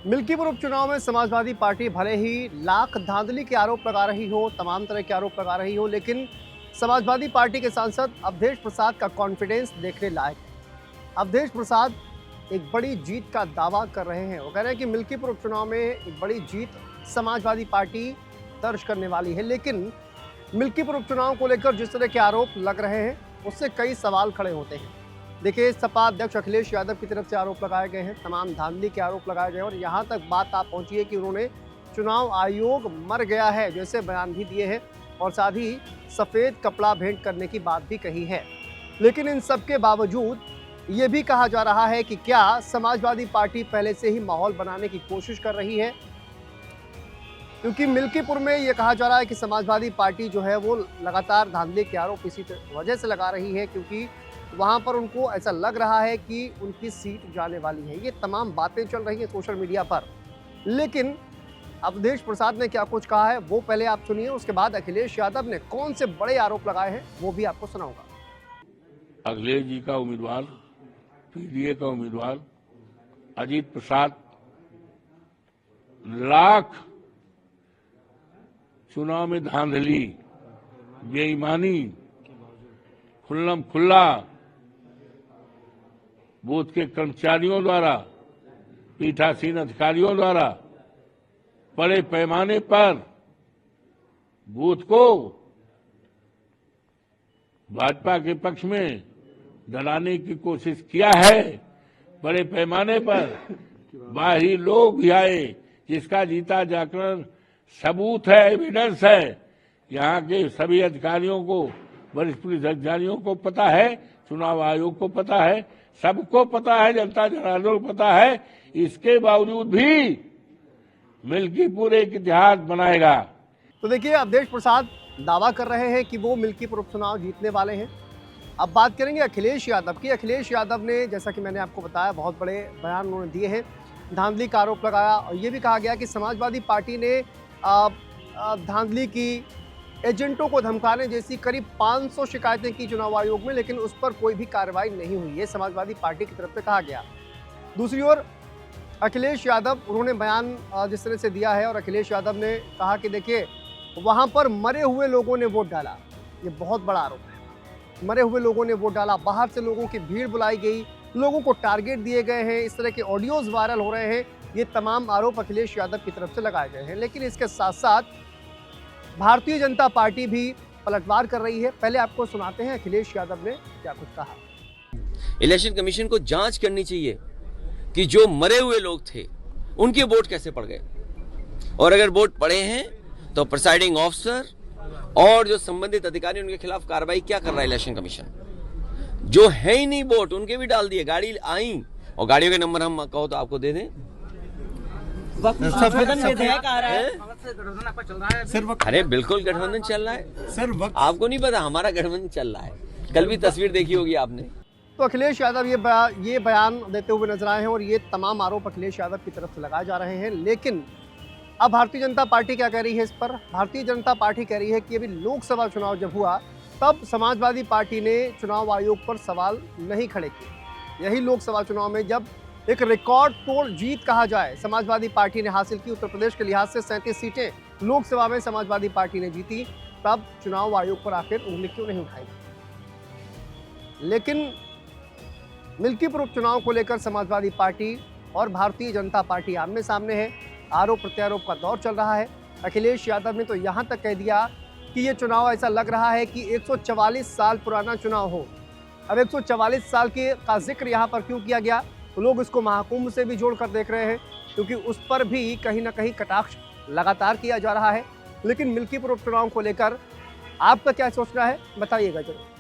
मिल्कीपुर उपचुनाव में समाजवादी पार्टी भले ही लाख धांधली के आरोप लगा रही हो, तमाम तरह के आरोप लगा रही हो, लेकिन समाजवादी पार्टी के सांसद अवधेश प्रसाद का कॉन्फिडेंस देखने लायक है। अवधेश प्रसाद एक बड़ी जीत का दावा कर रहे हैं। वो कह रहे हैं कि मिल्कीपुर उपचुनाव में एक बड़ी जीत समाजवादी पार्टी दर्ज करने वाली है, लेकिन मिल्कीपुर उपचुनाव को लेकर जिस तरह के आरोप लग रहे हैं उससे कई सवाल खड़े होते हैं। देखिए, सपा अध्यक्ष अखिलेश यादव की तरफ से आरोप लगाए गए हैं, तमाम धांधली के आरोप लगाए गए हैं और यहाँ तक बात आप पहुंची है कि उन्होंने चुनाव आयोग मर गया है जैसे बयान भी दिए हैं और साथ ही सफ़ेद कपड़ा भेंट करने की बात भी कही है। लेकिन इन सब के बावजूद ये भी कहा जा रहा है कि क्या समाजवादी पार्टी पहले से ही माहौल बनाने की कोशिश कर रही है, क्योंकि मिल्कीपुर में ये कहा जा रहा है कि समाजवादी पार्टी जो है वो लगातार धांधली के आरोप इसी वजह से लगा रही है क्योंकि वहाँ पर उनको ऐसा लग रहा है कि उनकी सीट जाने वाली है। ये तमाम बातें चल रही हैं सोशल मीडिया पर, लेकिन अवधेश प्रसाद ने क्या कुछ कहा है वो पहले आप सुनिए, उसके बाद अखिलेश यादव ने कौन से बड़े आरोप लगाए हैं वो भी आपको सुनाऊंगा। अखिलेश जी का उम्मीदवार, पीडीए का उम्मीदवार अजीत प्रसाद लाख चुनाव में धांधली, बेईमानी, खुल्लम खुल्ला बूथ के कर्मचारियों द्वारा, पीठासीन अधिकारियों द्वारा बड़े पैमाने पर बूथ को भाजपा के पक्ष में डलाने की कोशिश किया है। बड़े पैमाने पर बाहरी लोग भी आए, जिसका जीता जागरण सबूत है, एविडेंस है। यहाँ के सभी अधिकारियों को, वरिष्ठ पुलिस अधिकारियों को पता है, चुनाव आयोग को पता है, सबको पता है, जनता जनार्दन को पता है। इसके बावजूद भी मिल्कीपुर एक इतिहास बनाएगा। तो देखिए, अवधेश प्रसाद दावा कर रहे हैं कि वो मिल्कीपुर उपचुनाव जीतने वाले हैं। अब बात करेंगे अखिलेश यादव की। अखिलेश यादव ने, जैसा कि मैंने आपको बताया, बहुत बड़े बयान उन्होंने दिए हैं, धांधली का आरोप लगाया और ये भी कहा गया कि समाजवादी पार्टी ने धांधली की, एजेंटों को धमकाने जैसी करीब 500 शिकायतें की चुनाव आयोग में, लेकिन उस पर कोई भी कार्रवाई नहीं हुई। ये समाजवादी पार्टी की तरफ से कहा गया। दूसरी ओर अखिलेश यादव, उन्होंने बयान जिस तरह से दिया है और अखिलेश यादव ने कहा कि देखिए, वहाँ पर मरे हुए लोगों ने वोट डाला। ये बहुत बड़ा आरोप है। मरे हुए लोगों ने वोट डाला, बाहर से लोगों की भीड़ बुलाई गई, लोगों को टारगेट दिए गए हैं, इस तरह के ऑडियोज वायरल हो रहे हैं। ये तमाम आरोप अखिलेश यादव की तरफ से लगाए गए हैं। लेकिन इसके साथ साथ भारतीय जनता पार्टी भी पलटवार कर रही है। पहले आपको सुनाते हैं अखिलेश यादव ने क्या कुछ कहा। इलेक्शन कमीशन को जांच करनी चाहिए कि जो मरे हुए लोग थे उनके वोट कैसे पड़ गए, और अगर वोट पड़े हैं तो प्रिसाइडिंग ऑफिसर और जो संबंधित अधिकारी उनके खिलाफ कार्रवाई क्या कर रहा है इलेक्शन कमीशन। जो है ही नहीं वोट, उनके भी डाल दिए। गाड़ी आई और गाड़ियों के नंबर हम कहो तो आपको दे दें। अरे बिल्कुल गठबंधन चल रहा है सर, आपको नहीं पता, हमारा गठबंधन चल रहा है। कल भी तस्वीर देखी होगी आपने। तो अखिलेश यादव ये बयान देते हुए नजर आए हैं और ये तमाम आरोप अखिलेश यादव की तरफ से लगाए जा रहे हैं। लेकिन अब भारतीय जनता पार्टी क्या कह रही है इस पर? भारतीय जनता पार्टी कह रही है कि अभी लोकसभा चुनाव जब हुआ तब समाजवादी पार्टी ने चुनाव आयोग पर सवाल नहीं खड़े किए। यही लोकसभा चुनाव में जब एक रिकॉर्ड तोड़ जीत कहा जाए समाजवादी पार्टी ने हासिल की, उत्तर प्रदेश के लिहाज से 37 सीटें लोकसभा में समाजवादी पार्टी ने जीती, तब चुनाव आयोग पर आखिर उंगली क्यों नहीं उठाई? लेकिन मिल्कीपुर उपचुनाव को लेकर समाजवादी पार्टी और भारतीय जनता पार्टी आमने सामने है। आरोप प्रत्यारोप का दौर चल रहा है। अखिलेश यादव ने तो यहाँ तक कह दिया कि ये चुनाव ऐसा लग रहा है कि 144 साल पुराना चुनाव हो। अब 144 साल का जिक्र यहाँ पर क्यों किया गया? तो लोग इसको महाकुंभ से भी जोड़कर देख रहे हैं, क्योंकि उस पर भी कहीं ना कहीं कटाक्ष लगातार किया जा रहा है। लेकिन मिल्कीपुर उपचुनाव को लेकर आपका क्या सोचना है, बताइएगा जरूर।